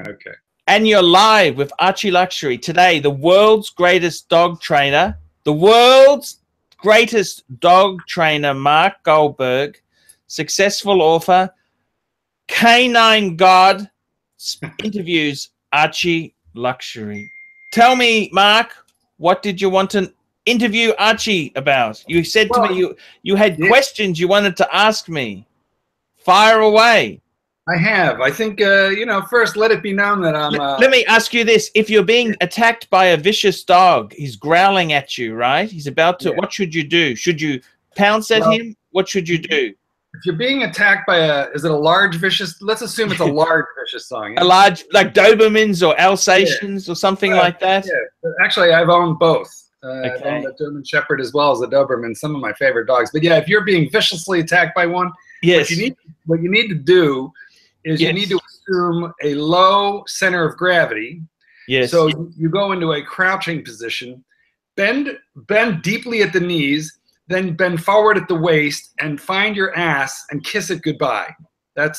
Okay. And you're live with Archie Luxury today, the world's greatest dog trainer, Marc Goldberg, successful author, canine god, interviews Archie Luxury. Tell me, Marc, what did you want to interview Archie about? You said to me you had questions you wanted to ask me. Fire away. I have. I think, you know, first let it be known that I'm... Let me ask you this. If you're being attacked by a vicious dog, he's growling at you, right? He's about to... What should you do? Should you pounce at him? What should you do? If you're being attacked by a... Is it a large vicious... Let's assume it's a large vicious dog. A large... Like Dobermans or Alsatians or something like that? Yeah. Actually, I've owned both. I've owned a German Shepherd as well as a Doberman, some of my favorite dogs. But yeah, if you're being viciously attacked by one, what you need to do is you need to assume a low center of gravity. Yes. So you go into a crouching position, bend deeply at the knees, then bend forward at the waist, and find your ass and kiss it goodbye. I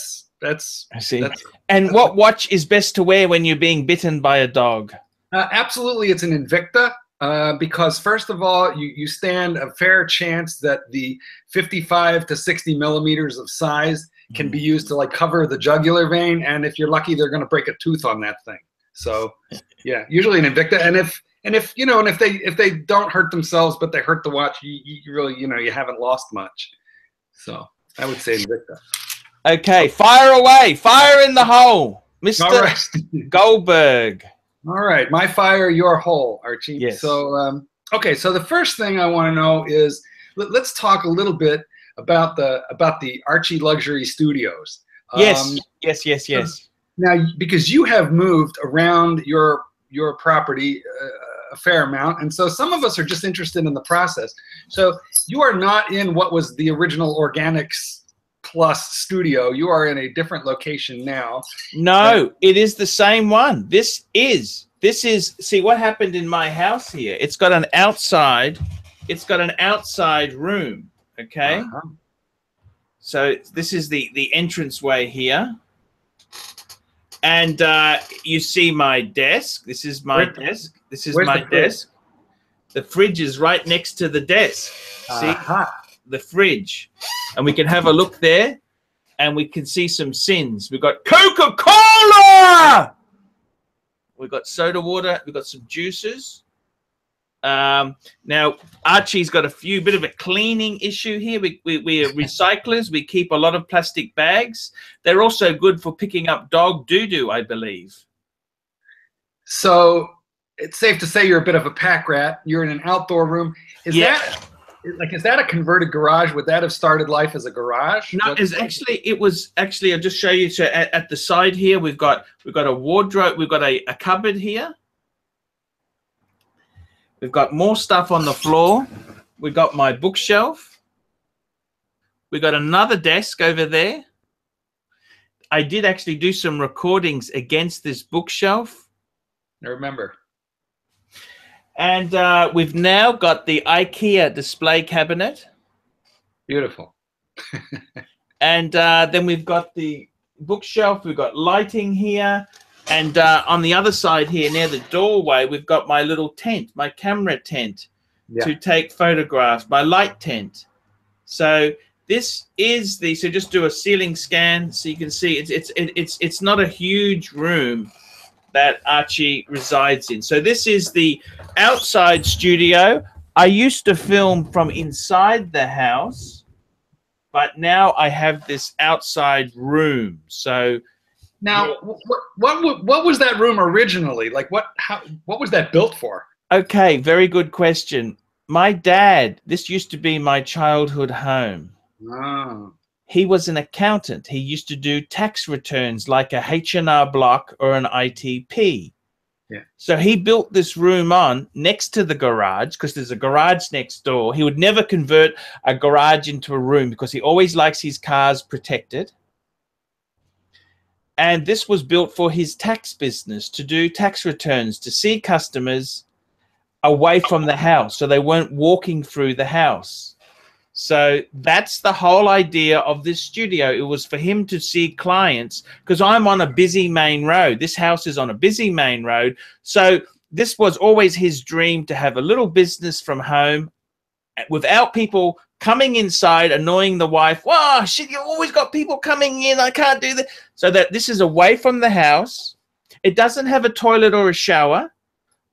see. And what watch is best to wear when you're being bitten by a dog? Absolutely, it's an Invicta. Because first of all, you stand a fair chance that the 55 to 60 millimeters of size can be used to like cover the jugular vein, and if you're lucky, they're going to break a tooth on that thing. So, yeah, usually an Invicta. And if you know, and if they don't hurt themselves but they hurt the watch, you really, you know, you haven't lost much. So I would say Invicta. Okay, fire away, fire in the hole, Mr. Goldberg. All right, my fire, your hole, Archie. Yes. So, okay, so the first thing I want to know is let's talk a little bit about the Archie Luxury Studios. Yes. Now, because you have moved around your property a fair amount, and so some of us are just interested in the process. So you are not in what was the original Organics Plus studio. You are in a different location now. No, it is the same one. This is see what happened in my house here. It's got an outside room. Okay. So this is the entranceway here. And you see my desk. This is my desk. This is my desk. The fridge is right next to the desk. See? The fridge, and we can have a look there, and we can see some sins. We've got Coca-Cola, we've got soda water, we've got some juices. Now Archie's got a bit of a cleaning issue here. We are recyclers. We keep a lot of plastic bags. They're also good for picking up dog doo-doo, I believe. So it's safe to say you're a bit of a pack rat. You're in an outdoor room. Is that a converted garage? Would that have started life as a garage? No, it was actually, I'll just show you. So at the side here, we've got a wardrobe, we've got a cupboard here. We've got more stuff on the floor. We've got my bookshelf. We've got another desk over there. I did actually do some recordings against this bookshelf. I remember. And we've now got the IKEA display cabinet. Beautiful. And then we've got the bookshelf. We've got lighting here. And on the other side here, near the doorway, we've got my little tent, my camera tent to take photographs, my light tent. So this is so just do a ceiling scan so you can see it's not a huge room that Archie resides in. So this is the outside studio. I used to film from inside the house, but now I have this outside room. So now, what was that room originally? Like what was that built for? Okay, very good question. My dad, this used to be my childhood home. Oh. He was an accountant. He used to do tax returns like a H&R Block or an ITP. Yeah. So he built this room on next to the garage because there's a garage next door. He would never convert a garage into a room because he always likes his cars protected. And this was built for his tax business, to do tax returns, to see customers away from the house so they weren't walking through the house. So that's the whole idea of this studio. It was for him to see clients, because I'm on a busy main road. This house is on a busy main road. So this was always his dream, to have a little business from home without people coming inside, annoying the wife. Wow, shit, you always got people coming in. I can't do that. So that this is away from the house. It doesn't have a toilet or a shower,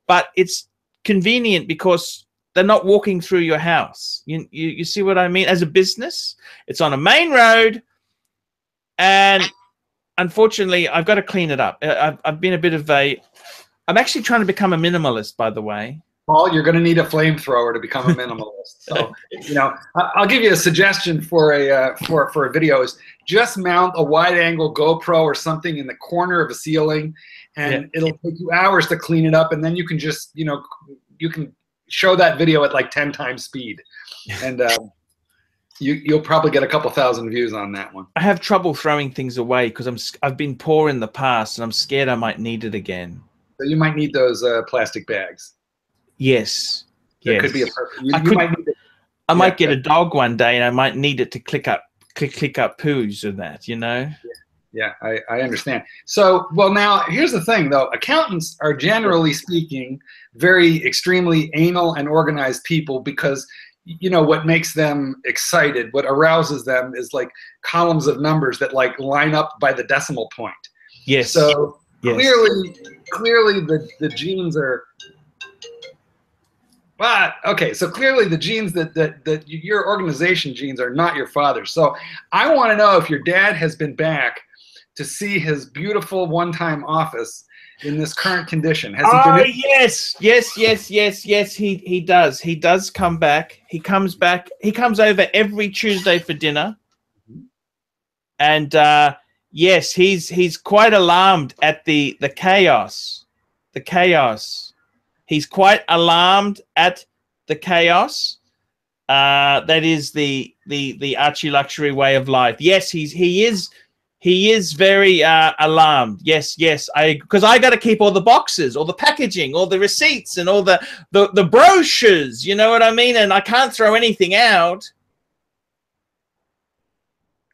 but it's convenient because they're not walking through your house. You see what I mean? As a business, it's on a main road, and unfortunately, I've got to clean it up. I've been a bit of a. I'm actually trying to become a minimalist, by the way. Paul, you're going to need a flamethrower to become a minimalist. So, you know, I'll give you a suggestion for a video: is just mount a wide-angle GoPro or something in the corner of a ceiling, and it'll take you hours to clean it up, and then you can just, you know, you can show that video at like 10 times speed, and you'll probably get a couple thousand views on that one. I have trouble throwing things away because I've been poor in the past, and I'm scared I might need it again. So you might need those plastic bags. Yes. That could be a perfect. I might get a dog one day, and I might need it to click up poos or that, you know. Yeah, I understand. So, well, now here's the thing, though. Accountants are, generally speaking, very extremely anal and organized people, because, you know, what makes them excited, what arouses them, is like columns of numbers that like line up by the decimal point. Yes. So clearly the genes are. But okay, so clearly the genes that your organization genes are not your father's. So I want to know if your dad has been back to see his beautiful one-time office in this current condition. Has he been? Yes. He does. He does come back. He comes back. He comes over every Tuesday for dinner. And yes, he's quite alarmed at the chaos. The chaos. He's quite alarmed at the chaos. That is the Archie Luxury way of life. Yes, he is very alarmed. Yes, because I got to keep all the boxes, all the packaging, all the receipts, and all the brochures. You know what I mean? And I can't throw anything out.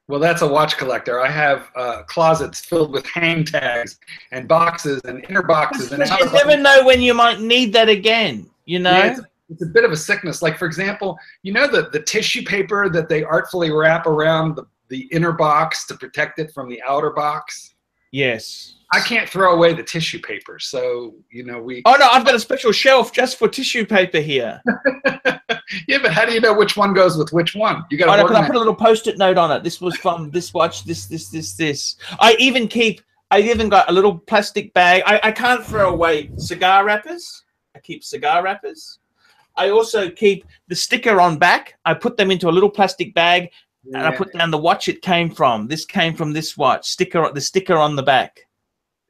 Well, that's a watch collector. I have closets filled with hang tags and boxes and inner boxes. And you never know when you might need that again, you know? Yeah, it's a bit of a sickness. Like, for example, you know the tissue paper that they artfully wrap around the inner box to protect it from the outer box? Yes. I can't throw away the tissue paper, so, you know, we... Oh, no, I've got a special shelf just for tissue paper here. Yeah, but how do you know which one goes with which one? You got to. Oh, no, I put a little Post-it note on it. This was from this watch. This. I even got a little plastic bag. I can't throw away cigar wrappers. I keep cigar wrappers. I also keep the sticker on back. I put them into a little plastic bag, and I put down the watch it came from. This came from this watch. The sticker on the back.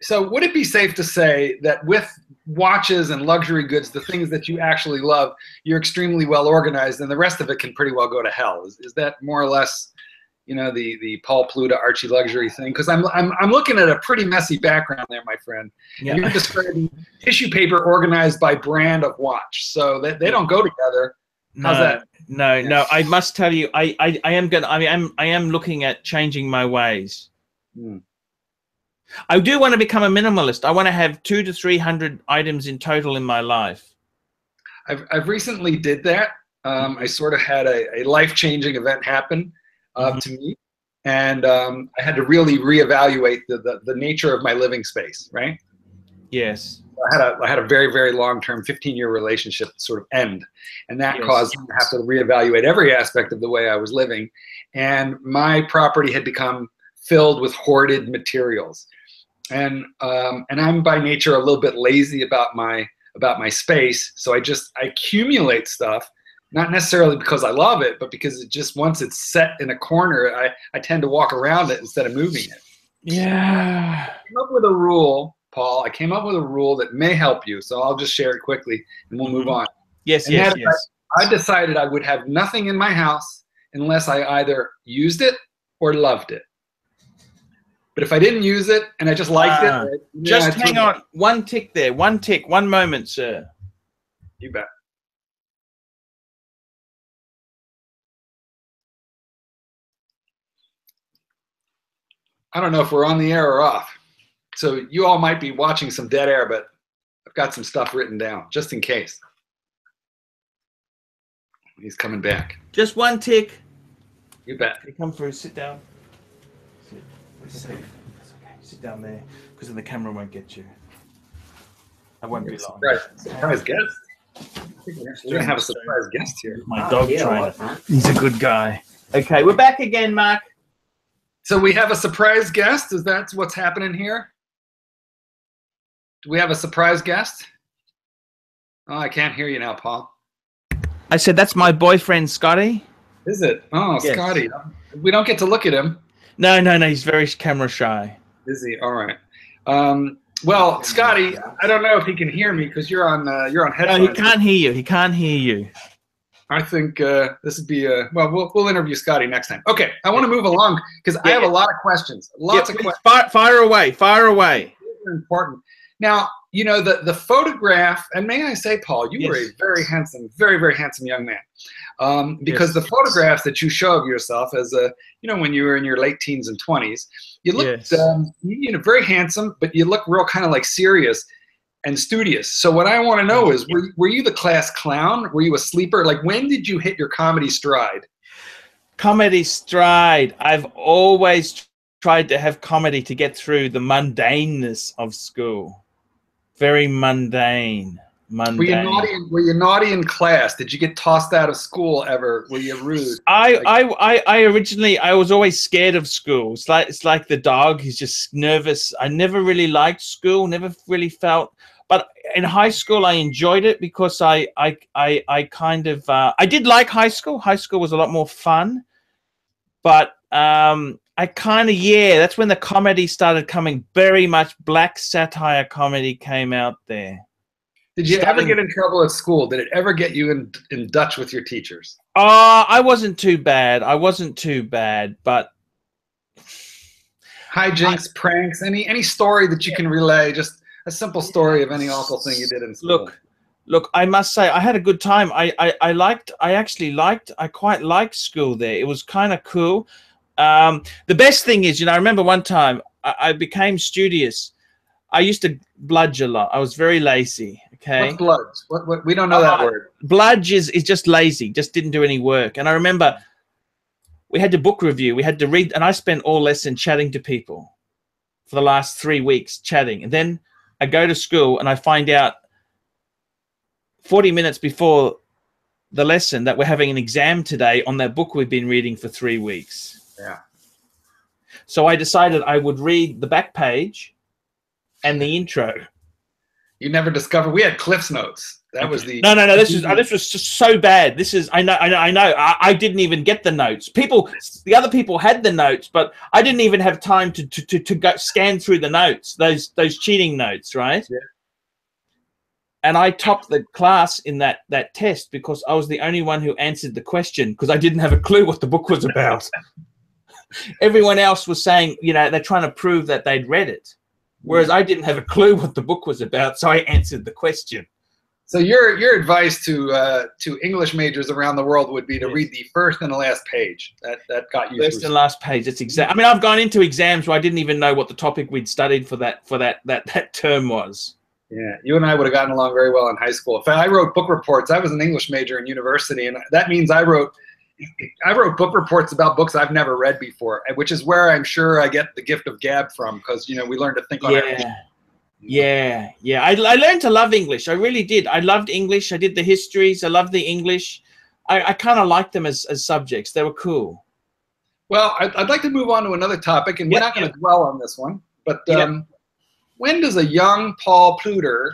So would it be safe to say that with watches and luxury goods, the things that you actually love, you're extremely well organized, and the rest of it can pretty well go to hell? Is that more or less, you know, the Paul Pluta Archie Luxury thing? Because I'm looking at a pretty messy background there, my friend. Yeah. You're describing tissue paper organized by brand of watch, so they don't go together. How's that? No. I must tell you, I am looking at changing my ways. I do want to become a minimalist. I want to have 200 to 300 items in total in my life. I've recently did that. I sort of had a life-changing event happen to me, and I had to really reevaluate the nature of my living space. Right? Yes. I had a very, very long-term 15-year relationship sort of end, and that caused me to have to reevaluate every aspect of the way I was living, and my property had become filled with hoarded materials. And I'm by nature a little bit lazy about my space, so I accumulate stuff, not necessarily because I love it, but because it just, once it's set in a corner, I tend to walk around it instead of moving it. Yeah. I came up with a rule, Paul. I came up with a rule that may help you, so I'll just share it quickly and we'll move on. Yes. I decided I would have nothing in my house unless I either used it or loved it. But if I didn't use it and I just liked it, just hang on. One tick there. One tick. One moment, sir. You bet. I don't know if we're on the air or off. So you all might be watching some dead air, but I've got some stuff written down just in case. He's coming back. Just one tick. You bet. You come through. Sit down. Sit. It's okay. Sit down there, because then the camera won't get you. I won't be long. Surprise guest. We're gonna have a surprise guest here. My dog trainer. He's a good guy. Okay, we're back again, Marc. So we have a surprise guest. Is that what's happening here? Do we have a surprise guest? Oh, I can't hear you now, Paul. I said that's my boyfriend, Scotty. Is it? Oh, yes. Scotty. We don't get to look at him. No. He's very camera shy. Is he? All right. Well, Scotty, I don't know if he can hear me because you're on headphones. No, he can't hear you. He can't hear you. I think this would be well. We'll interview Scotty next time. Okay, I want to move along because I have a lot of questions. Lots of questions. Fire away. Fire away. These are important. Now, you know the photograph, and may I say, Paul, you were a very handsome, very handsome young man. Because the photographs that you show of yourself as when you were in your late teens and 20s, you looked very handsome, but you look real kind of like serious and studious. So what I want to know is, were you the class clown? Were you a sleeper? Like, when did you hit your comedy stride? Comedy stride. I've always tried to have comedy to get through the mundaneness of school. Very mundane. Were you naughty in class? Did you get tossed out of school ever? Were you rude? I was always scared of school. It's like the dog. He's just nervous. I never really liked school. Never really felt. But in high school, I enjoyed it because I did like high school. High school was a lot more fun. But that's when the comedy started coming. Very much black satire comedy came out there. Did you ever get in trouble at school? Did it ever get you in Dutch with your teachers? I wasn't too bad. But hijinks, pranks, any story that you can relay, just a simple story of any awful thing you did in school. Look, I must say I had a good time. I quite liked school there. It was kind of cool. The best thing is, I remember one time I became studious. I used to bludge a lot. I was very lazy. Okay. What's bludge? What we don't know that word. Bludge is just lazy. Just didn't do any work. And I remember we had to book review. We had to read, and I spent all lesson chatting to people for the last 3 weeks, chatting. And then I go to school and I find out 40 minutes before the lesson that we're having an exam today on that book we've been reading for 3 weeks. Yeah. So I decided I would read the back page and the intro. You never discovered we had Cliff's Notes. That was the no. This was just so bad. This is I know. I didn't even get the notes. The other people had the notes, but I didn't even have time to go scan through the notes. Those cheating notes, right? Yeah. And I topped the class in that test because I was the only one who answered the question because I didn't have a clue what the book was about. Everyone else was saying, they're trying to prove that they'd read it. Whereas I didn't have a clue what the book was about, so I answered the question. So your advice to English majors around the world would be to read the first and the last page. That got you first and last page. That's exact. I mean, I've gone into exams where I didn't even know what the topic we'd studied for that term was. Yeah, you and I would have gotten along very well in high school. In fact, I wrote book reports. I was an English major in university, and that means I wrote book reports about books I've never read before, which is where I'm sure I get the gift of gab from, because we learn to think on everything. Yeah. I learned to love English. I really did. I loved English. I did the histories. I loved the English. I kind of liked them as subjects. They were cool. Well, I'd like to move on to another topic, and we're not going to dwell on this one. But when does a young Paul Pluter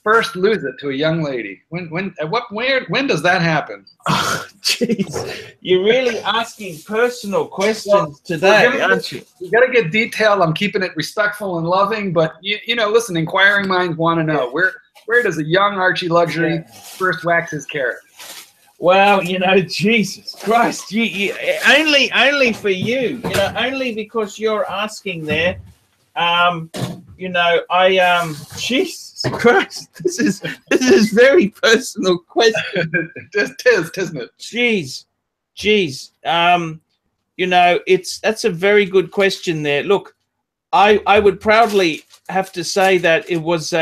first lose it to a young lady? When does that happen? Oh, jeez, you're really asking personal questions today, aren't you? You got to get detailed. I'm keeping it respectful and loving, but listen, inquiring minds want to know where does a young Archie Luxury first wax his carrot? Well, Jesus Christ, you only for you, only because you're asking there. Jesus Christ, this is very personal question. Tisn't it? Jeez. you know, that's a very good question there. Look, I would proudly have to say that it was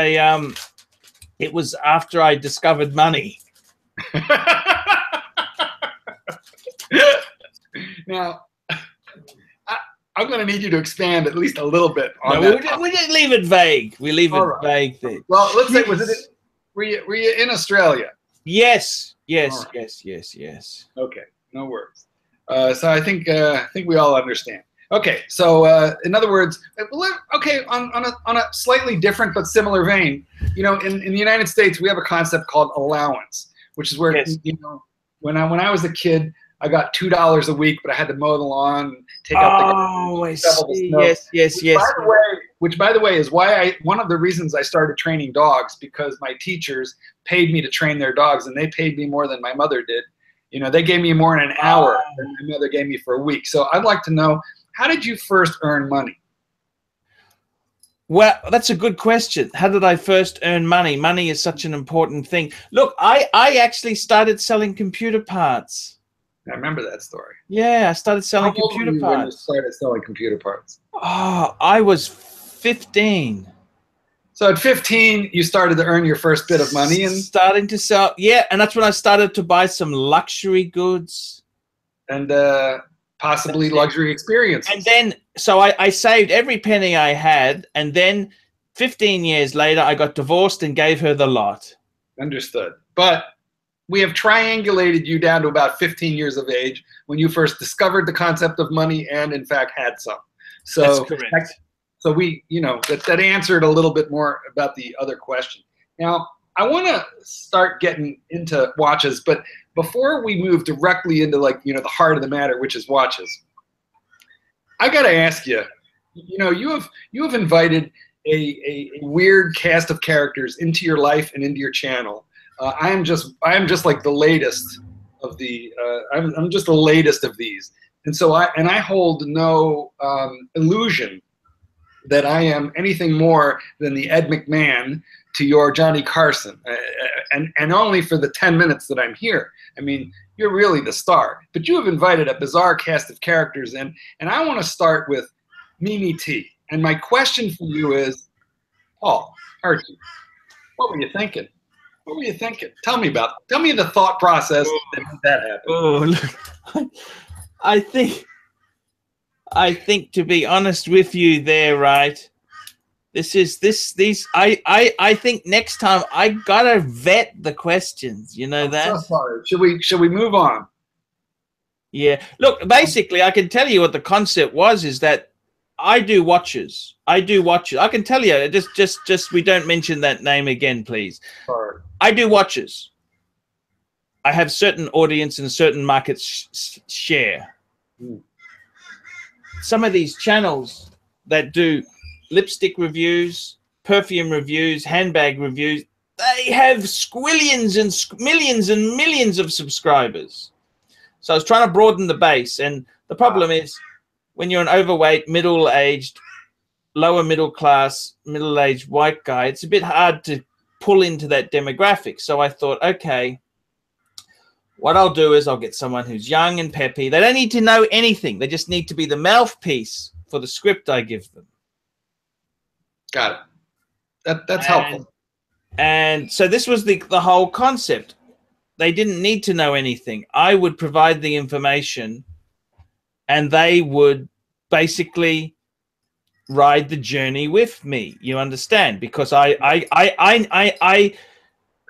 after I discovered money. Now, I'm going to need you to expand at least a little bit on that. We didn't leave it vague. We leave it vague there. Well, let's say, were you in Australia? Yes. Right. Yes. Okay, no worries. So I think we all understand. Okay, so in other words, okay, on a slightly different but similar vein, you know, in the United States we have a concept called allowance, which is where you know, when I was a kid, I got $2 a week, but I had to mow the lawn, take out the I see. Yes. Which, by the way, is why one of the reasons I started training dogs, because my teachers paid me to train their dogs, and they paid me more than my mother did. You know, they gave me more in an hour than my mother gave me for a week. So I'd like to know, how did you first earn money? Well, that's a good question. How did I first earn money? Money is such an important thing. Look, I actually started selling computer parts. I remember that story. Yeah, I started selling computer parts. When you started selling computer parts? Oh, I was 15. So at 15, you started to earn your first bit of money, and starting to sell. Yeah, and that's when I started to buy some luxury goods and possibly luxury experiences. And then, so I saved every penny I had, and then 15 years later, I got divorced and gave her the lot. Understood. But we have triangulated you down to about 15 years of age when you first discovered the concept of money and, in fact, had some. So that's correct. So we, you know, that answered a little bit more about the other question. Now, I want to start getting into watches, but before we move directly into, like, you know, the heart of the matter, which is watches, I got to ask you, you know, you have invited a weird cast of characters into your life and into your channel. I am just like the latest of the I'm just the latest of these, and so I hold no illusion that I am anything more than the Ed McMahon to your Johnny Carson, and only for the 10 minutes that I'm here. I mean, you're really the star, but you have invited a bizarre cast of characters in, and I want to start with Mimi T. And my question for you is, Paul, Archie, what were you thinking? What were you thinking? Tell me the thought process that made that happen. Oh, look, I think to be honest with you there, right? I think next time I gotta vet the questions. You know that? I'm so sorry. Should we move on? Yeah. Look, basically, I can tell you what the concept was. Is that I do watches. I can tell you. Just we don't mention that name again, please. Sorry. I do watches. I have certain audience and certain markets share. Some of these channels that do lipstick reviews, perfume reviews, handbag reviews, they have squillions and millions and millions of subscribers. So I was trying to broaden the base, and the problem is when you're an overweight, middle-aged, lower middle class, middle-aged white guy, it's a bit hard to pull into that demographic. So I thought, okay, what I'll do is I'll get someone who's young and peppy. They don't need to know anything. They just need to be the mouthpiece for the script I give them. Got it. That's helpful. And so this was the whole concept. They didn't need to know anything. I would provide the information, and they would basically ride the journey with me. You understand? Because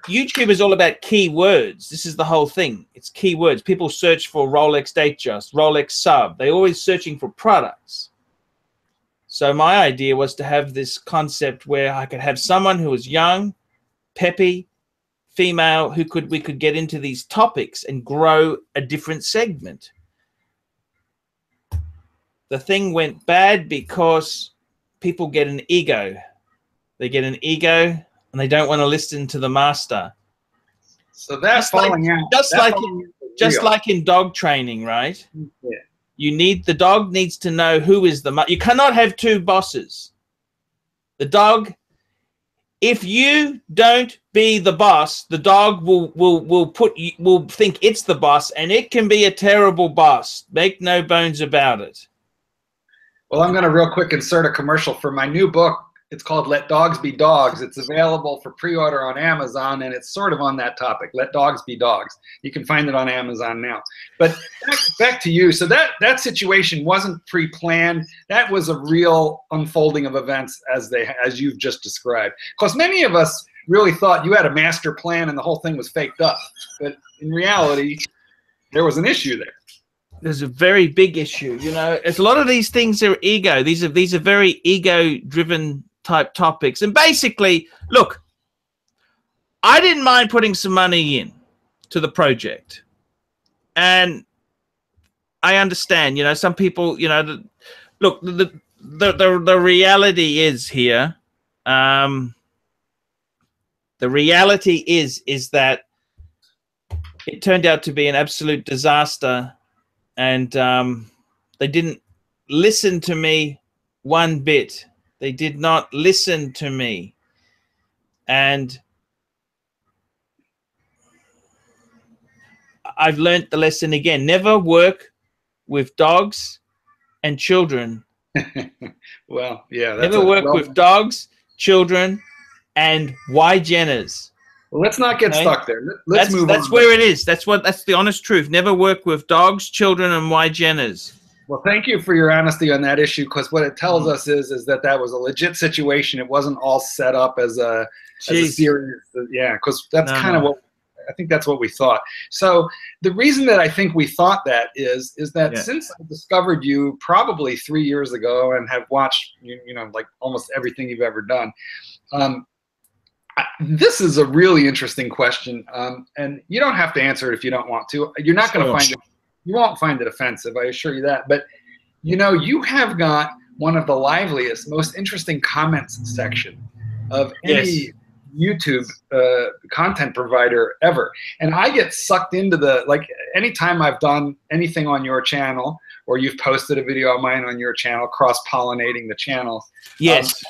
YouTube is all about keywords. This is the whole thing. It's keywords. People search for Rolex Datejust, Rolex Sub. They're always searching for products. So my idea was to have this concept where I could have someone who was young, peppy, female, we could get into these topics and grow a different segment. The thing went bad because people get an ego. They get an ego and they don't want to listen to the master. So that's just like in dog training, right? Yeah. The dog needs to know who is the master. You cannot have two bosses. The dog if you don't be the boss, the dog will think it's the boss, and it can be a terrible boss. Make no bones about it. Well, I'm going to real quick insert a commercial for my new book. It's called Let Dogs Be Dogs. It's available for pre-order on Amazon, and it's sort of on that topic. Let Dogs Be Dogs. You can find it on Amazon now. But back to you. So that situation wasn't pre-planned. That was a real unfolding of events as you've just described. Because many of us really thought you had a master plan and the whole thing was faked up. But in reality, there was an issue there. There's a very big issue. You know, it's a lot of these things are ego. These are very ego-driven type topics. And basically, look, I didn't mind putting some money in to the project. And I understand, you know, some people, you know, look, the reality is here. The reality is that it turned out to be an absolute disaster. And they didn't listen to me one bit. They did not listen to me. And I've learned the lesson again. Never work with dogs and children. Well, yeah. Never work with dogs, children, and Jenners. Well, let's not get stuck there. Let's move on. That's where it is. That's the honest truth. Never work with dogs, children, and Jenners. Well, thank you for your honesty on that issue, because what it tells us is that was a legit situation. It wasn't all set up as a serious, yeah, because that's kind of what I think that's what we thought. So the reason that I think we thought that is that since I discovered you probably 3 years ago and have watched you know, like almost everything you've ever done, this is a really interesting question, and you don't have to answer it if you don't want to. You're not going to find it. You won't find it offensive, I assure you that. But you know, you have got one of the liveliest, most interesting comments section of any YouTube content provider ever. And I get sucked into like anytime I've done anything on your channel, or you've posted a video of mine on your channel, cross-pollinating the channel. Yes.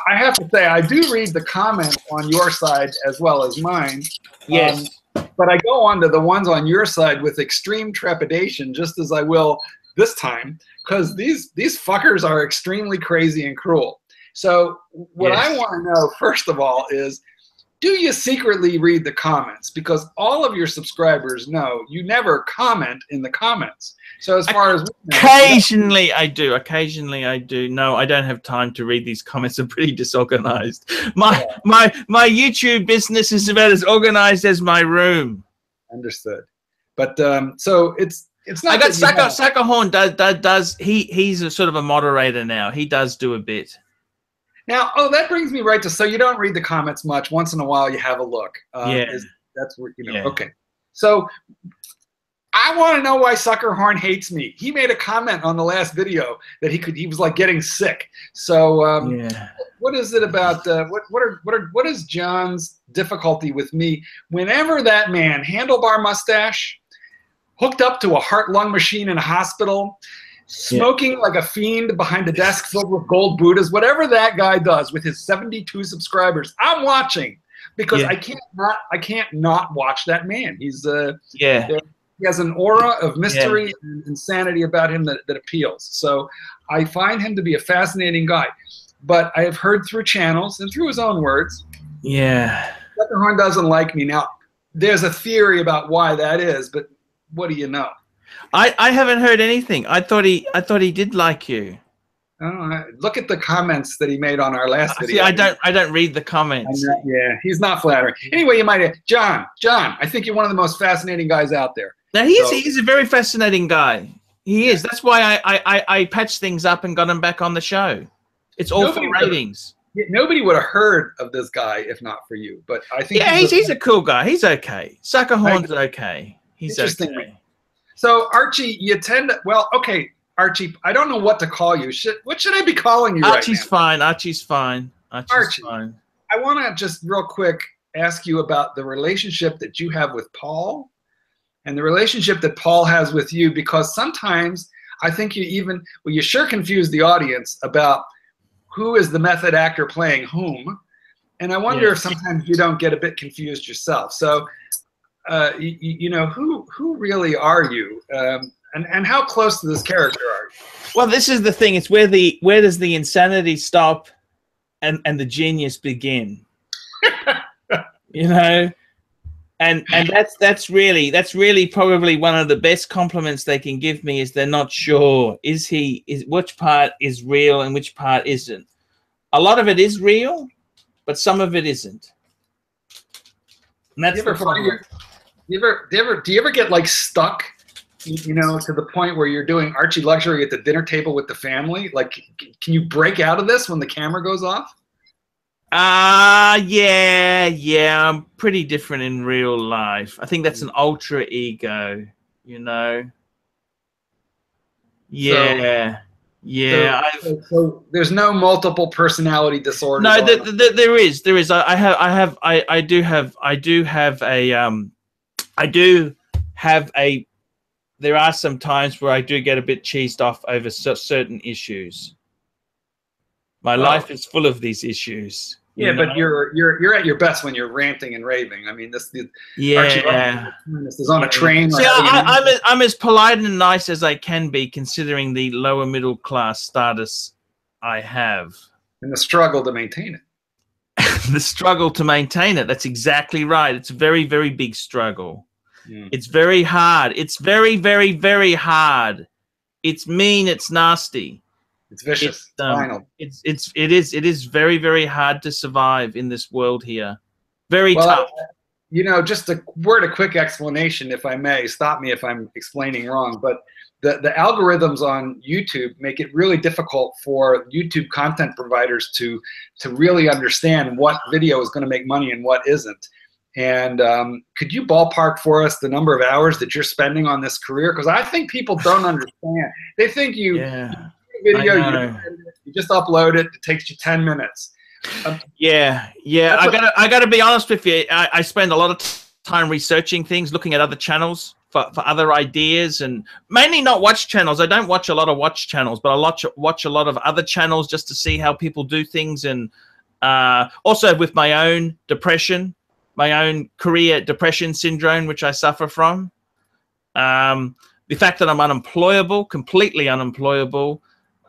I have to say, I do read the comments on your side as well as mine. Yes. But I go on to the ones on your side with extreme trepidation, just as I will this time, because these fuckers are extremely crazy and cruel. So what I want to know, first of all, is do you secretly read the comments? Because all of your subscribers know you never comment in the comments. So as far as occasionally I do. Occasionally I do. No, I don't have time to read these comments. I'm pretty disorganized. My YouTube business is about as organized as my room. Understood. But so it's not. I got Sucker Horn does he's a sort of a moderator now. He does do a bit. Now, that brings me right to, so you don't read the comments much. Once in a while, you have a look. That's where, you know. Okay. So I want to know why Sucker Horn hates me. He made a comment on the last video that he was like getting sick. So what is it about? What is John's difficulty with me? Whenever that man, handlebar mustache, hooked up to a heart-lung machine in a hospital, smoking like a fiend behind a desk filled with gold Buddhas, whatever that guy does with his 72 subscribers, I'm watching, because I can't not watch that man. He's he has an aura of mystery and insanity about him that appeals. So I find him to be a fascinating guy. But I have heard through channels and through his own words, Sucker Horn doesn't like me. Now, there's a theory about why that is, but what do you know? I haven't heard anything. I thought he did like you. Oh, look at the comments that he made on our last video. See, I don't read the comments. He's not flattering. Anyway, you might have John. I think you're one of the most fascinating guys out there. Now he's a very fascinating guy. He is. That's why I patched things up and got him back on the show. It's all for ratings. Nobody would have heard of this guy if not for you. But I think he's a cool guy. He's okay. Sucker Horn's okay. He's okay. So Archie, you tend to, well, okay, Archie, I don't know what to call you. What should I be calling you Archie's right now? Fine. Archie's fine. Archie's fine. I want to just real quick ask you about the relationship that you have with Paul and the relationship that Paul has with you, because sometimes I think you sure confuse the audience about who is the method actor playing whom. And I wonder if sometimes you don't get a bit confused yourself. So, you know, who really are you? And how close to this character are you? Well, this is the thing. It's where does the insanity stop and the genius begin? You know? And that's really probably one of the best compliments they can give me is they're not sure. Is which part is real and which part isn't? A lot of it is real, but some of it isn't. And that's the problem. Do you ever get like stuck, you know, to the point where you're doing Archie Luxury at the dinner table with the family? Like, can you break out of this when the camera goes off? Yeah, I'm pretty different in real life. I think that's an ultra ego, you know. Yeah. So there's no multiple personsility disorder. No, there is. I do have a. There are some times where I do get a bit cheesed off over certain issues. My life is full of these issues. Yeah, but you're at your best when you're ranting and raving. I mean, Archie is on a train. See, I'm as polite and nice as I can be, considering the lower middle class status I have. And the struggle to maintain it. The struggle to maintain it. That's exactly right. It's a very, very big struggle. It's very hard. It's very, very, very hard. It's mean. It's nasty. It's vicious. It is very, very hard to survive in this world here. Very tough. You know, just a quick explanation, if I may. Stop me if I'm explaining wrong. But the algorithms on YouTube make it really difficult for YouTube content providers to really understand what video is going to make money and what isn't. And could you ballpark for us the number of hours that you're spending on this career? Because I think people don't understand. They think you video, you just upload it. It takes you 10 minutes. I gotta be honest with you. I spend a lot of time researching things, looking at other channels for other ideas, and mainly not watch channels. I don't watch a lot of watch channels, but I watch a lot of other channels just to see how people do things, and also with my own depression, my own career depression syndrome, which I suffer from. The fact that I'm unemployable, completely unemployable.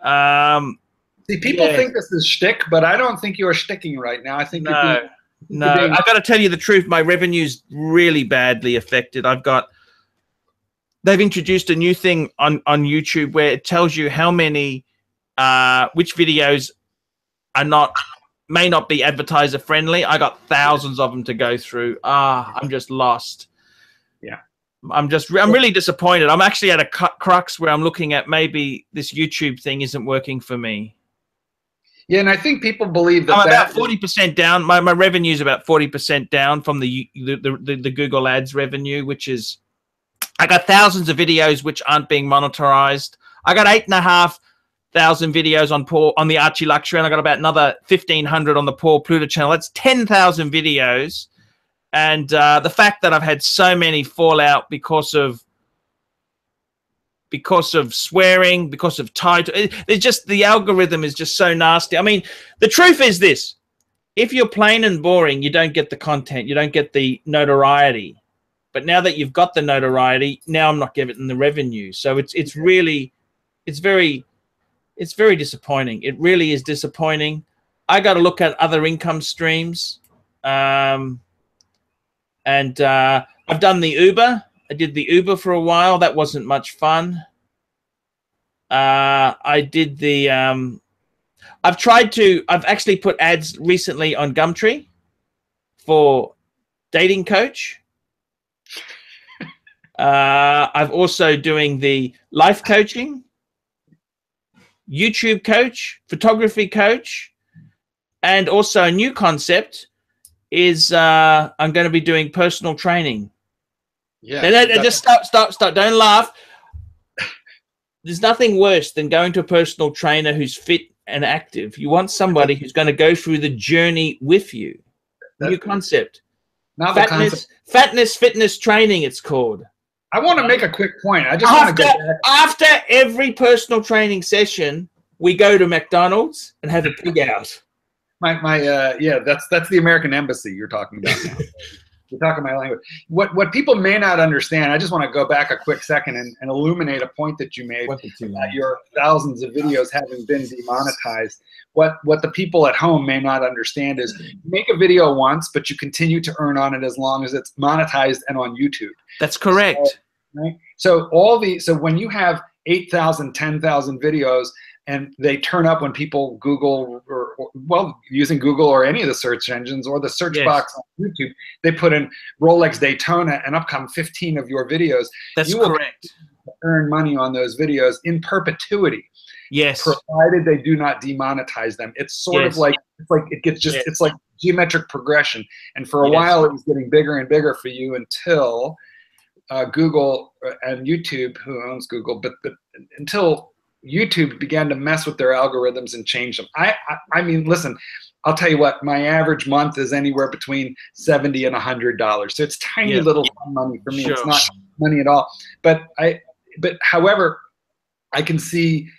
See, people think this is shtick, but I don't think you're shticking right now. I think no. I've got to tell you the truth. My revenue's really badly affected. They've introduced a new thing on YouTube where it tells you how many, which videos may not be advertiser friendly. I got thousands of them to go through. I'm just lost. Yeah. I'm really disappointed. I'm actually at a crux where I'm looking at maybe this YouTube thing isn't working for me. Yeah, and I think people believe that I'm about 40% down. My revenue is about 40% down from the Google Ads revenue, which is, I got thousands of videos which aren't being monetized. I got 8,500 videos on the Archie Luxury, and I got about another 1,500 on the Paul Pluto channel. That's 10,000 videos. And the fact that I've had so many fall out because of swearing, because of title, it's just, the algorithm is just so nasty. I mean, the truth is this: if you're plain and boring, you don't get the content, you don't get the notoriety. But now that you've got the notoriety, now I'm not getting the revenue. So it's very disappointing. It really is disappointing. I got to look at other income streams. And I've done the Uber. I did the Uber for a while. That wasn't much fun. I did the, I've actually put ads recently on Gumtree for dating coach. I've also doing the life coaching, YouTube coach, photography coach, and also a new concept is I'm going to be doing personal training. Yeah. Just stop. Don't laugh. There's nothing worse than going to a personal trainer who's fit and active. You want somebody who's going to go through the journey with you. New concept. Fatness fitness training, it's called. I want to make a quick point. I just want to go back. After every personal training session, we go to McDonald's and have a pig out. Yeah, that's the American Embassy you're talking about now. You're talking my language. What people may not understand, I just want to go back a quick second and illuminate a point that you made about your thousands of videos having been demonetized. What the people at home may not understand is you make a video once, but you continue to earn on it as long as it's monetized and on YouTube. That's correct. So, right? So when you have 8,000, 10,000 videos, and they turn up when people Google or using Google or any of the search engines or the search box on YouTube, they put in Rolex Daytona and up come 15 of your videos. That's correct. Earn money on those videos in perpetuity. Yes. Provided they do not demonetize them. It's sort of like it's like geometric progression. And for a while it was getting bigger and bigger for you until Google and YouTube, who owns Google, but until YouTube began to mess with their algorithms and change them. I mean, listen, I'll tell you what, my average month is anywhere between $70 and $100. So it's tiny little money for me. It's not money at all. But however, I can see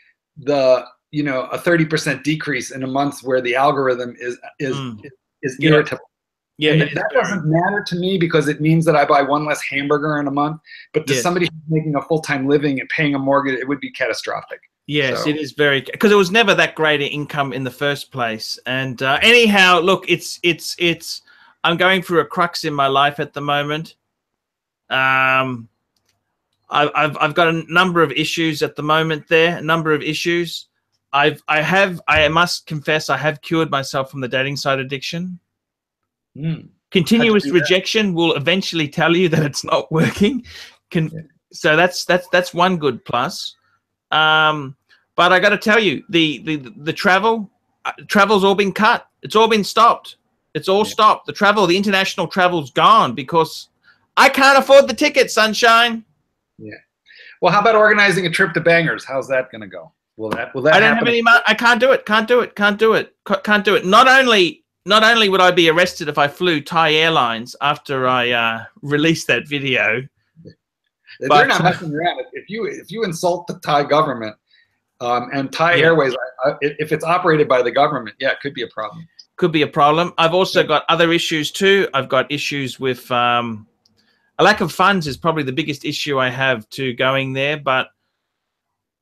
a 30% decrease in a month where the algorithm is irritable. Yeah, that doesn't matter to me because it means that I buy one less hamburger in a month. But to somebody who's making a full-time living and paying a mortgage, it would be catastrophic. Yes, it is very, because it was never that great an income in the first place. And anyhow, look, I'm going through a crux in my life at the moment. I've got a number of issues at the moment there. A number of issues. I must confess, I have cured myself from the dating site addiction. Continuous rejection will eventually tell you that it's not working. So that's one good plus. But I got to tell you, the travel's all been cut. It's all been stopped. It's all stopped. The international travel's gone because I can't afford the ticket, sunshine. Yeah. Well, how about organizing a trip to Bangers? How's that going to go? Will that I don't have any money. I can't do it. Can't do it. Not only would I be arrested if I flew Thai Airlines after I released that video. They're not messing around. If you insult the Thai government and Thai Airways, if it's operated by the government, it could be a problem. Could be a problem. I've also got other issues too. I've got issues with a lack of funds is probably the biggest issue I have to going there. But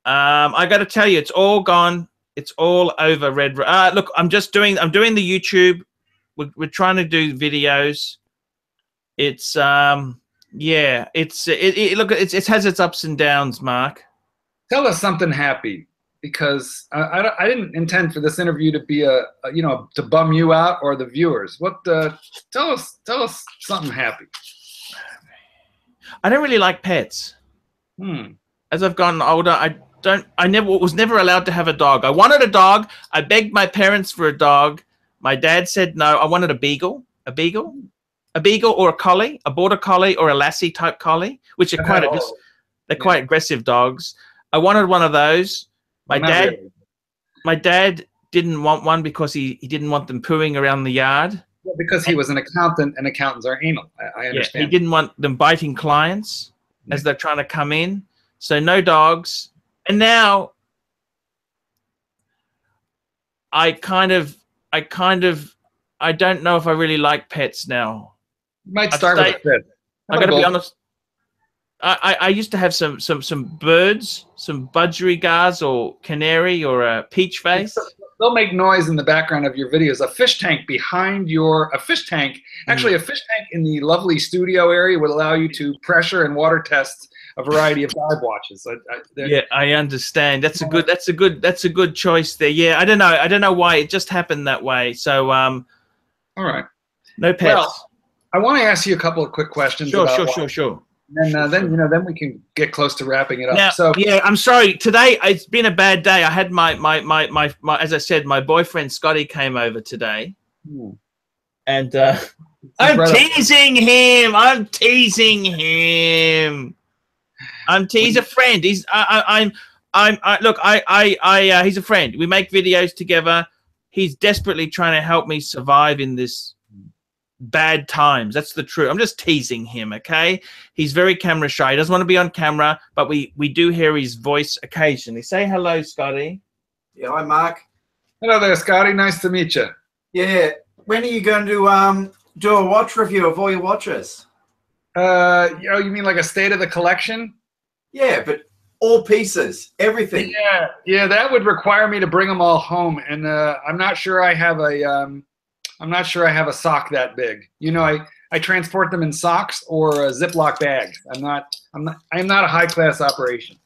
I got to tell you, it's all gone. It's all over. Look, I'm doing the YouTube. We're trying to do videos. It's look, it has its ups and downs, Mark. Tell us something happy, because I didn't intend for this interview to be to bum you out or the viewers. Tell us something happy. I don't really like pets. As I've gotten older, I was never allowed to have a dog. I wanted a dog. I begged my parents for a dog. My dad said no. I wanted a beagle or a collie, a border collie or a lassie type collie, which are quite aggressive dogs. I wanted one of those. My dad didn't want one because he didn't want them pooing around the yard. Well, because he was an accountant, and accountants are anal. I understand. He didn't want them biting clients as they're trying to come in. So no dogs. And now I don't know if I really like pets now. You might start with a pet. I got to be honest. I used to have some birds, some budgerigars or canary or a peach face. They'll make noise in the background of your videos. A fish tank actually a fish tank in the lovely studio area would allow you to pressure and water test a variety of dive watches. I understand. That's a good choice there. Yeah, I don't know why it just happened that way. So all right. No pets. Well, I want to ask you a couple of quick questions. Sure. And then we can get close to wrapping it up. Now, I'm sorry. Today it's been a bad day. I had my as I said, my boyfriend Scotty came over today, and I'm teasing him. He's a friend. He's he's a friend. We make videos together. He's desperately trying to help me survive in this bad times. That's the truth. I'm just teasing him, okay? He's very camera shy. He doesn't want to be on camera, but we do hear his voice occasionally. Say hello, Scotty. Yeah, hi, Mark. Hello there, Scotty. Nice to meet you. Yeah. When are you going to do a watch review of all your watches? You mean like a state of the collection? Yeah, but all pieces, everything. Yeah, that would require me to bring them all home, and I'm not sure I have a sock that big. You know, I transport them in socks or Ziploc bags. I'm not a high class operation,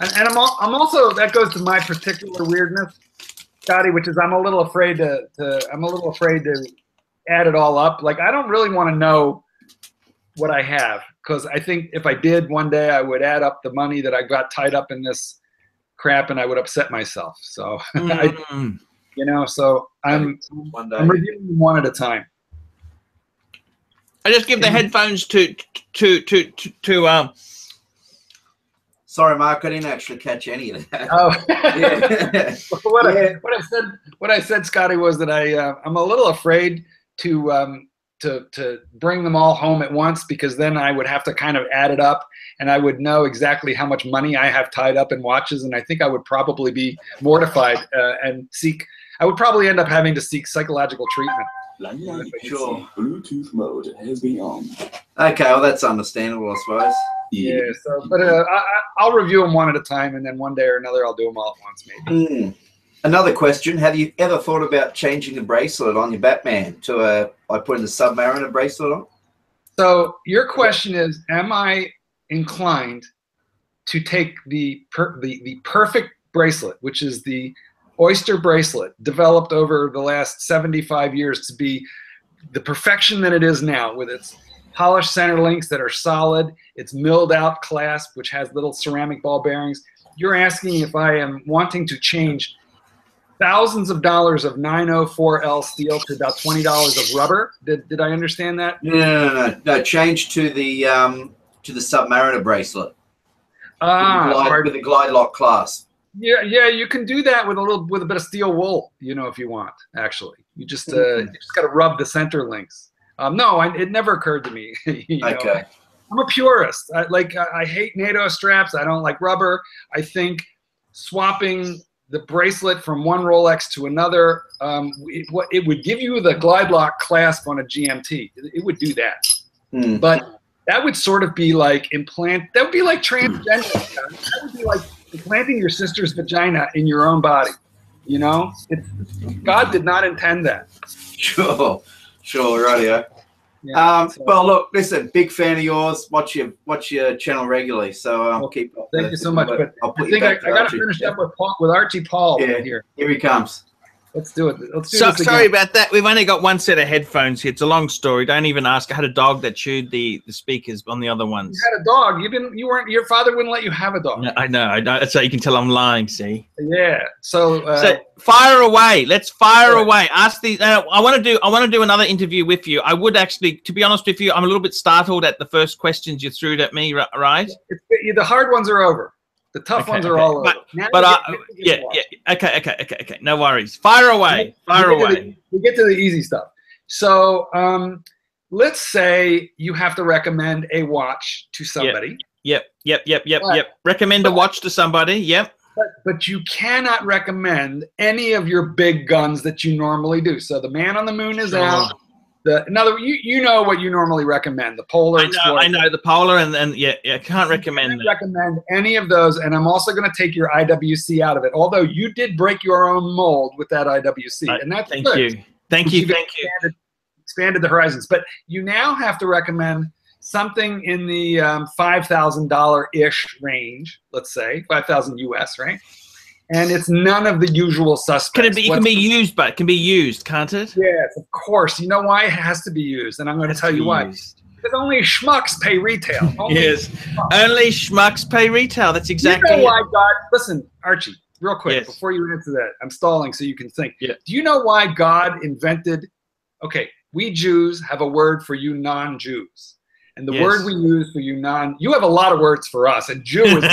and I'm also, that goes to my particular weirdness, Scotty, which is I'm a little afraid to add it all up. Like, I don't really want to know what I have, because I think if I did one day, I would add up the money that I got tied up in this crap, and I would upset myself. So, so I'm reviewing them one at a time. I just give the headphones to Sorry, Mark, I didn't actually catch any of that. Oh, yeah. What I said, Scotty, was that I'm a little afraid to bring them all home at once, because then I would have to kind of add it up, and I would know exactly how much money I have tied up in watches, and I think I would probably be mortified and I would probably end up having to seek psychological treatment. Sure. Bluetooth mode has been on. Okay, well, that's understandable, I suppose. Yeah, but I'll review them one at a time, and then one day or another I'll do them all at once, maybe. Another question: have you ever thought about changing the bracelet on your Batman to I put in the Submariner bracelet on? So your question is, am I inclined to take the perfect bracelet, which is the Oyster bracelet, developed over the last 75 years to be the perfection that it is now, with its polished center links that are solid, its milled out clasp, which has little ceramic ball bearings. You're asking if I am wanting to change thousands of dollars of 904L steel to about $20 of rubber. Did I understand that? No. Change to the Submariner bracelet. With the glide lock clasp. Yeah, you can do that with a bit of steel wool, if you want. Actually, you just got to rub the center links. No, it never occurred to me. Okay. I'm a purist. I hate NATO straps. I don't like rubber. I think swapping the bracelet from one Rolex to another, it would give you the glide lock clasp on a GMT. It would do that. But that would sort of be like that would be like transgender. That would be like implanting your sister's vagina in your own body. God did not intend that. Sure, right. Yeah, well, look, listen, big fan of yours. Watch your channel regularly. So I'll keep. Thank you so much. But I think I got to finish up with Archie Paul here. Here he comes. Let's do it. Let's do this Sorry again. about that. We've only got one set of headphones here. It's a long story. Don't even ask. I had a dog that chewed the speakers on the other ones. You had a dog. Your father wouldn't let you have a dog. No, I know. That's how you can tell I'm lying. See. Yeah. So fire away. Let's fire away. Ask these. I want to do another interview with you. I would actually, to be honest with you, I'm a little bit startled at the first questions you threw at me. Right? The hard ones are over. The tough ones are all over. Okay. No worries. Fire away. We get to the easy stuff. So let's say you have to recommend a watch to somebody. Yep. Recommend a watch to somebody. Yep. But you cannot recommend any of your big guns that you normally do. So the Man on the Moon is out. You know what you normally recommend, the Polar. I know the Polar, and I can't recommend that. Recommend any of those, and I'm also going to take your IWC out of it. Although you did break your own mold with that IWC, and that's thank good. you. Thank you. Expanded the horizons, but you now have to recommend something in the $5,000-ish range. Let's say 5,000 US, right? And it's none of the usual suspects. It can be used, but it can be used, can't it? Yes, of course. You know why it has to be used, and I'm going to tell you why. Because only schmucks pay retail. Only schmucks pay retail. That's exactly. You know why God? Listen, Archie, real quick before you answer that, I'm stalling so you can think. Yeah. Do you know why God invented? Okay, we Jews have a word for you non-Jews, and the word we use for you you have a lot of words for us, and Jew is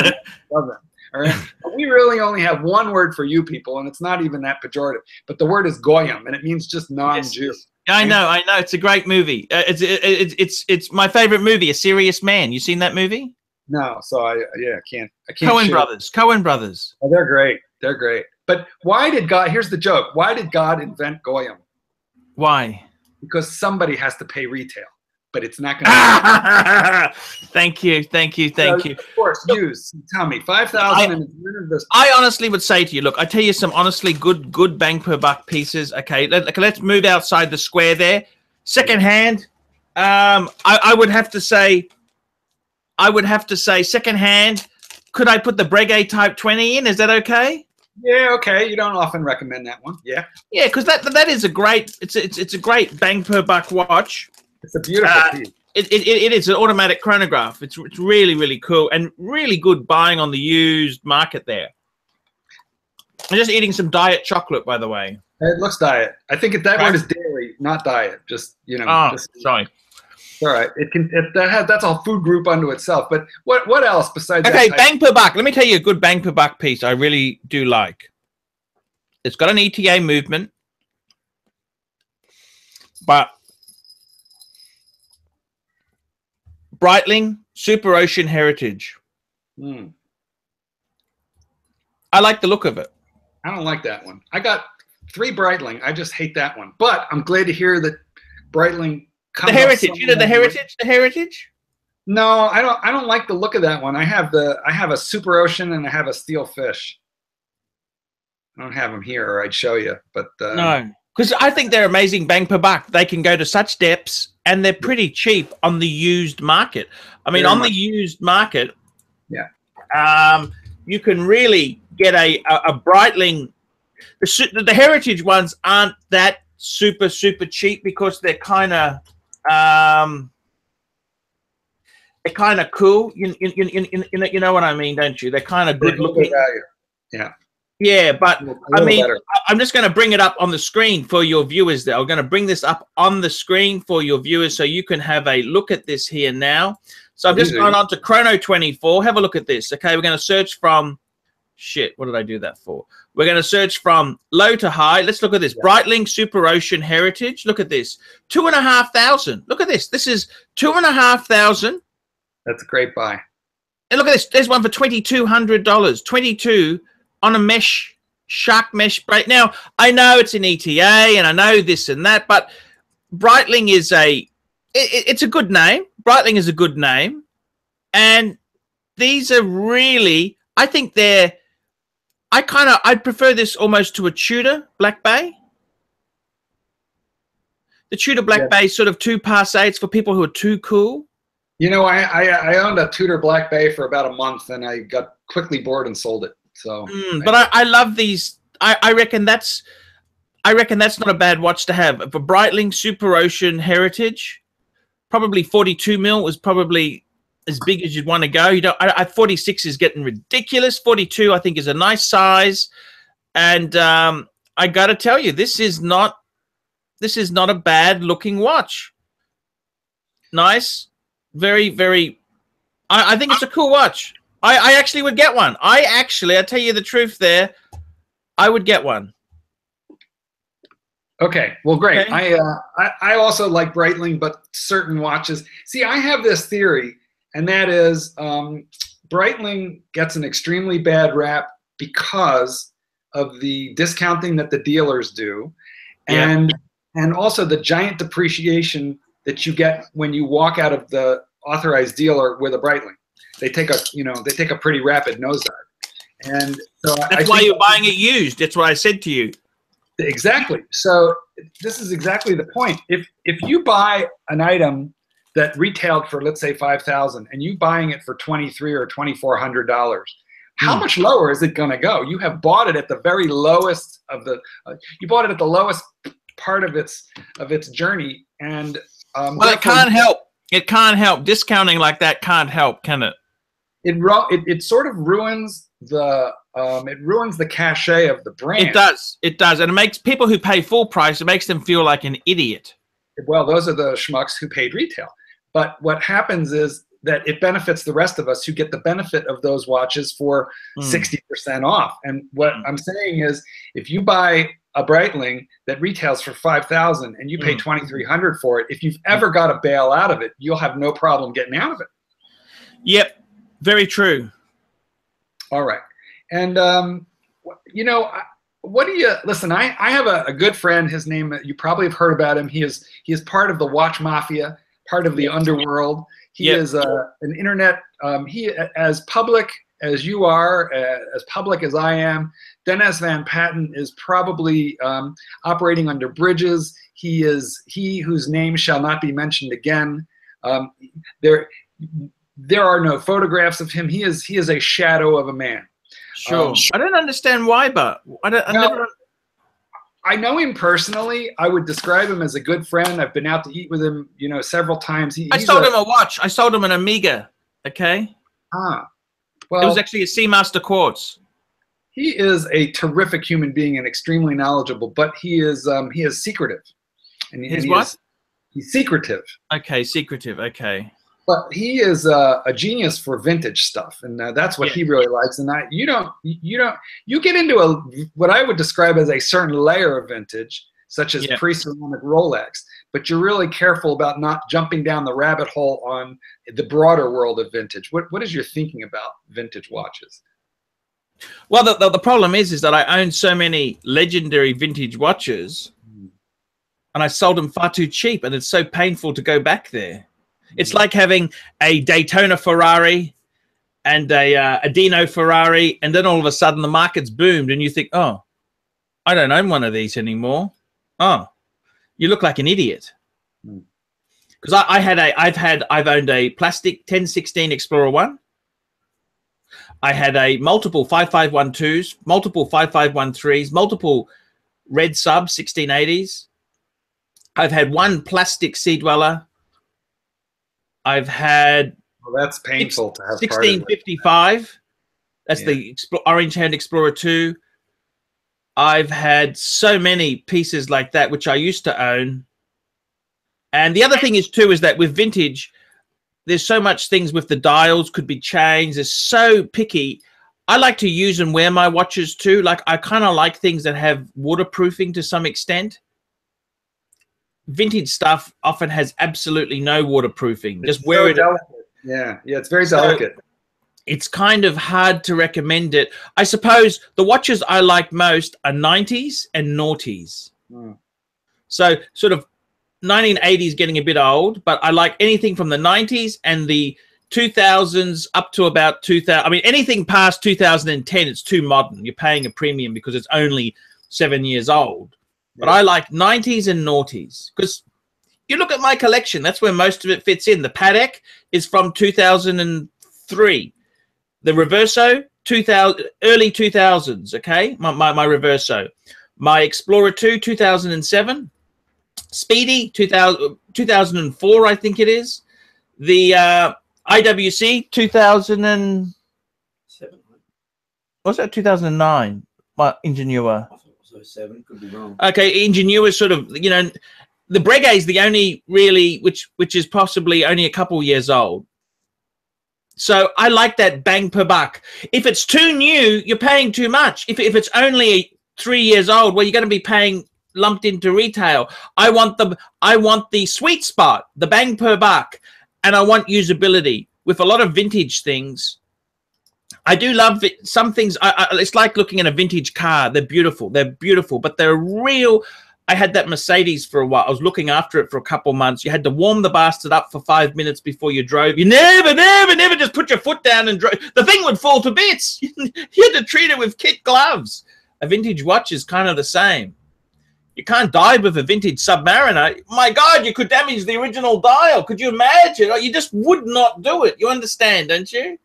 one of them. All right. But we really only have one word for you people, and it's not even that pejorative. But the word is goyim, and it means just non-Jew. Yes. I know. It's a great movie. It's my favorite movie, A Serious Man. You seen that movie? No. So I can't. Coen Brothers. Oh, they're great. But why did God? Here's the joke. Why did God invent goyim? Why? Because somebody has to pay retail, but it's not going to. Thank you. Of course, use. Tell me, 5,000 and this. I honestly would say to you, look, I tell you some honestly good bang per buck pieces. Okay, let's move outside the square there. Secondhand, I would have to say secondhand. Could I put the Breguet Type 20 in? Is that okay? Yeah, okay. You don't often recommend that one. Yeah. Yeah, because that is a great. It's a great bang per buck watch. It's a beautiful piece. It is an automatic chronograph. It's really cool and really good buying on the used market there. I'm just eating some diet chocolate, by the way. It looks diet. I think that one is dairy, not diet. Just Oh, sorry. All right. That's a food group unto itself. But what else besides? Okay, bang per buck. Let me tell you a good bang per buck piece I really do like. It's got an ETA movement, but Breitling Super Ocean Heritage. I like the look of it. I don't like that one. I got 3 Breitling. I just hate that one. But I'm glad to hear that Breitling. The Heritage. You know the Heritage? The Heritage? No, I don't like the look of that one. I have a Super Ocean and I have a Steel Fish. I don't have them here, or I'd show you. But no, because I think they're amazing bang per buck. They can go to such depths, and they're pretty cheap on the used market. I mean, on the used market, yeah, you can really get a Breitling. The Heritage ones aren't that super cheap because they're kind of cool. You know what I mean, don't you? They're kind of good looking. Yeah. Yeah, but I mean, I'm just going to bring it up on the screen for your viewers there. I'm going to bring this up on the screen for your viewers so you can have a look at this here now. So I've just gone on to Chrono 24. Have a look at this. Okay, we're going to search from, shit, what did I do that for? We're going to search from low to high. Let's look at this. Breitling Super Ocean Heritage. Look at this. 2,500. Look at this. This is 2,500. That's a great buy. And look at this. There's one for $2,200. 22 on a mesh, shark mesh braid. Now, I know it's an ETA and I know this and that, but Breitling is it's a good name. Breitling is a good name. And these are really, I think I'd prefer this almost to a Tudor Black Bay. The Tudor Black Bay sort of 2 passades for people who are too cool. You know, I owned a Tudor Black Bay for about a month and I got quickly bored and sold it. So, but I love these. I reckon that's not a bad watch to have. For Breitling Super Ocean Heritage, probably 42 mil was probably as big as you'd want to go. You know, 46 is getting ridiculous. 42, I think, is a nice size. And I got to tell you, this is not a bad looking watch. Nice, very. I think it's a cool watch. I actually would get one. I tell you the truth there, I would get one. Okay, well, great. Okay. I also like Breitling, but certain watches. See, I have this theory, and that is Breitling gets an extremely bad rap because of the discounting that the dealers do, and also the giant depreciation that you get when you walk out of the authorized dealer with a Breitling. They take a pretty rapid nosedive, and so that's why you're buying it used. That's what I said to you. Exactly. So this is exactly the point. If you buy an item that retailed for, let's say, $5,000, and you buying it for $2,300 or $2,400, how much lower is it going to go? You have bought it at the very lowest of the. You bought it at the lowest part of its journey, and well, it can't help. It can't help. Discounting like that can't help, can it? It sort of ruins the cachet of the brand. It does, and it makes people who pay full price. It makes them feel like an idiot. Well, those are the schmucks who paid retail. But what happens is that it benefits the rest of us who get the benefit of those watches for 60% off. And what I'm saying is, if you buy a Breitling that retails for $5,000 and you pay $2,300 for it, if you've ever got to bail out of it, you'll have no problem getting out of it. Yep, very true. All right. And, you know, What do you listen? I have a good friend. His name, you probably have heard about him. He is part of the watch mafia, part of the underworld. He is an internet. He as public as you are, as public as I am. Dennis Van Patten is probably operating under bridges. He is he whose name shall not be mentioned again. There are no photographs of him. He is a shadow of a man. Sure. I don't understand why, but I know him personally. I would describe him as a good friend. I've been out to eat with him, you know, several times. I sold him a watch. I sold him an Amiga. Okay. Well, it was actually a Seamaster Quartz. He is a terrific human being and extremely knowledgeable, but he is secretive. And he's secretive. Okay, secretive. Okay. But he is a genius for vintage stuff, and that's what he really likes. And you get into what I would describe as a certain layer of vintage, such as pre-ceramic Rolex, but you're really careful about not jumping down the rabbit hole on the broader world of vintage. What is your thinking about vintage watches? Well, the problem is that I own so many legendary vintage watches, and I sold them far too cheap, and it's so painful to go back there. It's like having a Daytona Ferrari and a Dino Ferrari, and then all of a sudden the market's boomed, and you think, oh, I don't own one of these anymore. Oh, you look like an idiot. Because I've owned a plastic 1016 Explorer 1. I had a multiple 5512s, multiple 5513s, multiple red sub 1680s. I've had one plastic Sea Dweller. I've had. Well, that's painful to have. 1655. That's the Orange Hand Explorer 2. I've had so many pieces like that, which I used to own. And the other thing is too, is that with vintage, there's so much things with the dials could be changed. It's so picky. I like to use and wear my watches too. Like I kind of like things that have waterproofing to some extent. Vintage stuff often has absolutely no waterproofing. Just wear it. Yeah, it's very delicate. It's kind of hard to recommend it. I suppose the watches I like most are 90s and noughties. So sort of 1980s getting a bit old, but I like anything from the 90s and the 2000s up to about 2000. I mean, anything past 2010, it's too modern. You're paying a premium because it's only 7 years old. But I like 90s and noughties because you look at my collection. That's where most of it fits in. The Patek is from 2003. The Reverso, early 2000s, okay? My Reverso. My Explorer 2, 2007. Speedy, 2004, I think it is. The IWC, 2007. What's that, 2009? My Ingenua. 07, could be wrong. Okay, Ingenua is sort of, you know, the Breguet is the only really, which is possibly only a couple years old. So I like that bang per buck. If it's too new, you're paying too much. If it's only 3 years old, well, you're going to be paying lumped into retail. I want the sweet spot, the bang per buck, and I want usability. With a lot of vintage things, I do love it. Some things, it's like looking at a vintage car. They're beautiful, but they're real. I had that Mercedes for a while. I was looking after it for a couple months. You had to warm the bastard up for 5 minutes before you drove. You never just put your foot down and drove. The thing would fall to bits. You had to treat it with kit gloves. A vintage watch is kind of the same. You can't dive with a vintage Submariner. My God, you could damage the original dial. Could you imagine? You just would not do it. You understand, don't you?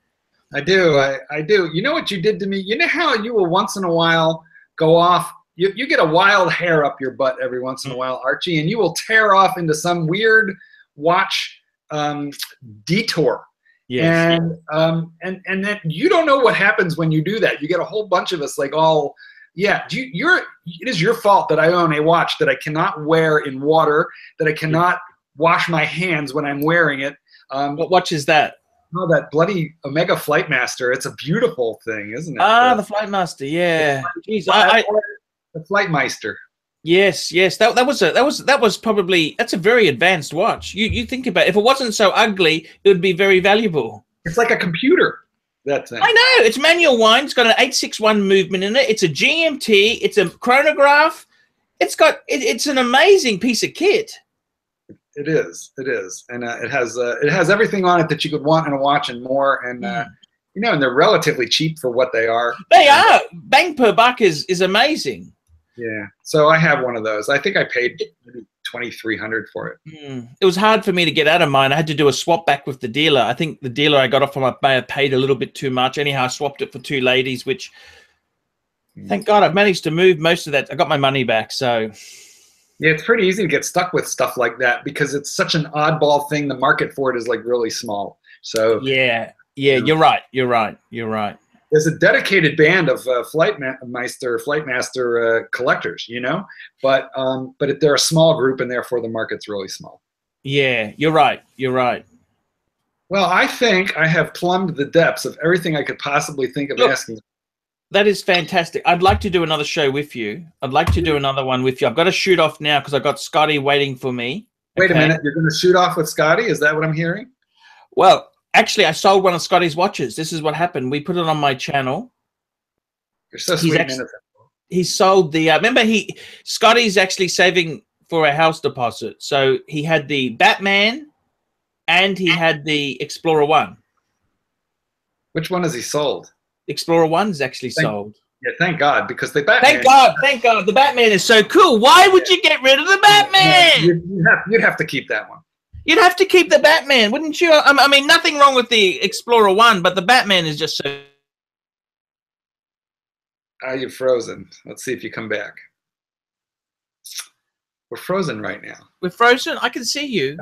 I do. I do. You know what you did to me? You know how you will once in a while go off. You get a wild hair up your butt every once in a while, Archie, and you will tear off into some weird watch detour. Yes. And then you don't know what happens when you do that. You get a whole bunch of us like all, yeah. It is your fault that I own a watch that I cannot wear in water, that I cannot wash my hands when I'm wearing it. What watch is that? Oh, that bloody Omega Flightmaster. It's a beautiful thing, isn't it? Ah, the Flightmaster. Yeah. Jeez, the Flightmeister. Yes. That was probably, that's a very advanced watch. You think about it. If it wasn't so ugly, it would be very valuable. It's like a computer. That thing. I know. It's manual wind. It's got an 861 movement in it. It's a GMT. It's a chronograph. It's an amazing piece of kit. It is, and it has everything on it that you could want in a watch and more, and you know, and they're relatively cheap for what they are. They are. Bang per buck is amazing. Yeah, so I have one of those. I think I paid maybe $2,300 for it. It was hard for me to get out of mine. I had to do a swap back with the dealer. I think the dealer I got off from I may have paid a little bit too much. Anyhow, I swapped it for 2 ladies, which thank God I've managed to move most of that. I got my money back, so. Yeah, it's pretty easy to get stuck with stuff like that because it's such an oddball thing. The market for it is like really small. So yeah, you're right. There's a dedicated band of Flightmaster collectors, you know, but they're a small group and therefore the market's really small. Yeah, you're right. Well, I think I have plumbed the depths of everything I could possibly think of asking. That is fantastic. I'd like to do another show with you. I'd like to do another one with you. I've got to shoot off now because I've got Scotty waiting for me. Wait a minute. You're going to shoot off with Scotty? Is that what I'm hearing? Well, actually, I sold one of Scotty's watches. This is what happened. We put it on my channel. You're so sweet. He sold the remember Scotty's actually saving for a house deposit. So he had the Batman and he had the Explorer 1. Which one has he sold? Explorer 1's actually sold. Yeah, thank God, because the Batman. Thank God. The Batman is so cool. Why would you get rid of the Batman? You'd have to keep that one. You'd have to keep the Batman, wouldn't you? I mean, nothing wrong with the Explorer 1, but the Batman is just so. You're frozen. Let's see if you come back. We're frozen right now. We're frozen? I can see you.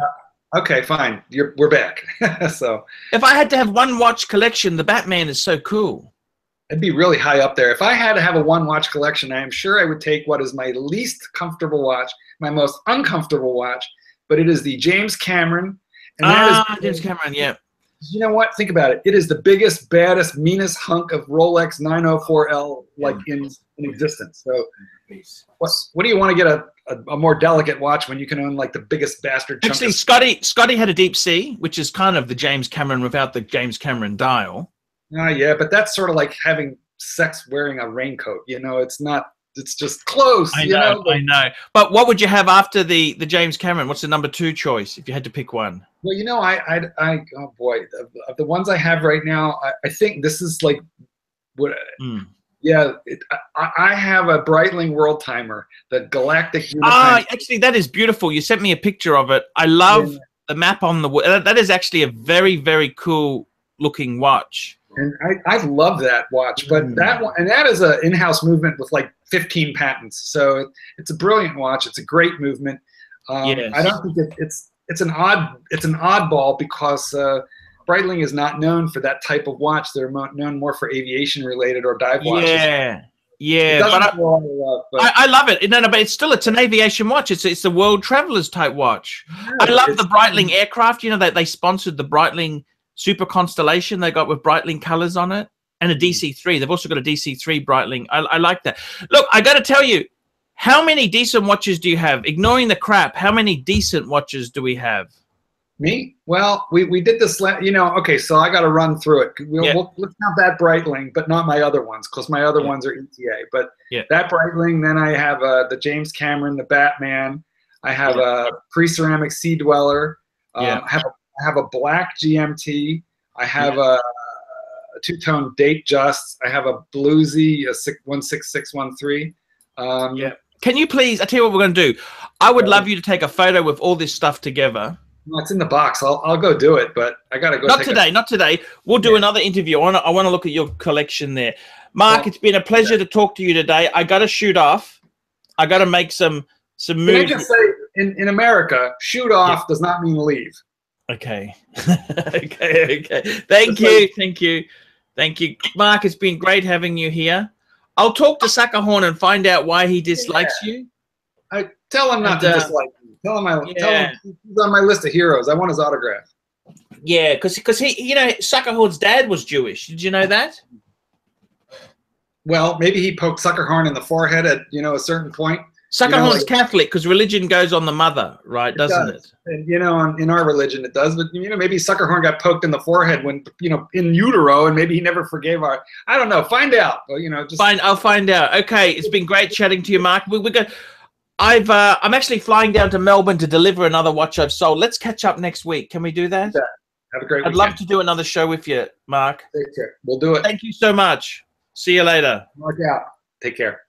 Okay, fine. We're back. So if I had to have one watch collection, the Batman is so cool. It'd be really high up there. If I had to have a one watch collection, I am sure I would take what is my least comfortable watch, my most uncomfortable watch, but it is the James Cameron. And that is, James Cameron, yeah. You know what? Think about it. It is the biggest, baddest, meanest hunk of Rolex 904L like in existence. So what do you want to get a more delicate watch when you can own like the biggest bastard chunk? Actually, Scotty had a Deep Sea, which is kind of the James Cameron without the James Cameron dial. Yeah, but that's sort of like having sex wearing a raincoat. You know, it's not. It's just close. I know. But what would you have after the James Cameron? What's the number 2 choice if you had to pick one? Well, you know, oh boy, of the ones I have right now, I think this is like what. Yeah, I have a Breitling World Timer, the Galactic. Actually, that is beautiful. You sent me a picture of it. I love the map on the. That is actually a very, very cool looking watch. And I love that watch, but that one, and that is an in-house movement with like 15 patents. So it's a brilliant watch. It's a great movement. Yes. I don't think it's an oddball because Breitling is not known for that type of watch. They're known more for aviation related or dive watches. Yeah. But I love it. No, but it's an aviation watch. It's the world travelers type watch. Yeah, I love the Breitling aircraft. You know that they sponsored the Breitling Super Constellation they got with Breitling colors on it, and a DC3. They've also got a DC3 Breitling. I like that. Look, I got to tell you, how many decent watches do you have? Ignoring the crap, how many decent watches do we have? Me? Well, we did this, okay, so I got to run through it. Let's count that Breitling, but not my other ones, because my other ones are ETA. But that Breitling, then I have the James Cameron, the Batman. I have a pre-ceramic Sea Dweller. I have a black GMT. I have a two-tone Date Just. I have a bluesy, a 16613. Can you please? I tell you what we're going to do. I would love you to take a photo with all this stuff together. No, it's in the box. I'll go do it, but I gotta go. Not today. We'll do another interview. I want to look at your collection there, Mark. It's been a pleasure to talk to you today. I got to shoot off. I got to make some moves. Can I just say, in America, shoot off does not mean leave. Okay. Okay. Thank you, Mark. It's been great having you here. I'll talk to Suckerhorn and find out why he dislikes you. I tell him not to dislike me. Tell him he's on my list of heroes. I want his autograph. Yeah, because he, Suckerhorn's dad was Jewish. Did you know that? Well, maybe he poked Suckerhorn in the forehead at a certain point. Suckerhorn's Catholic because religion goes on the mother, right? Doesn't it? And, you know, in our religion it does, but you know, maybe Suckerhorn got poked in the forehead when, you know, in utero, and maybe he never forgave our. I don't know. Find out. But, you know, just I'll find out. Okay, it's been great chatting to you, Mark. We got. I'm actually flying down to Melbourne to deliver another watch I've sold. Let's catch up next week. Can we do that? Yeah. Have a great weekend. I'd love to do another show with you, Mark. Take care. We'll do it. Thank you so much. See you later. Mark out. Take care.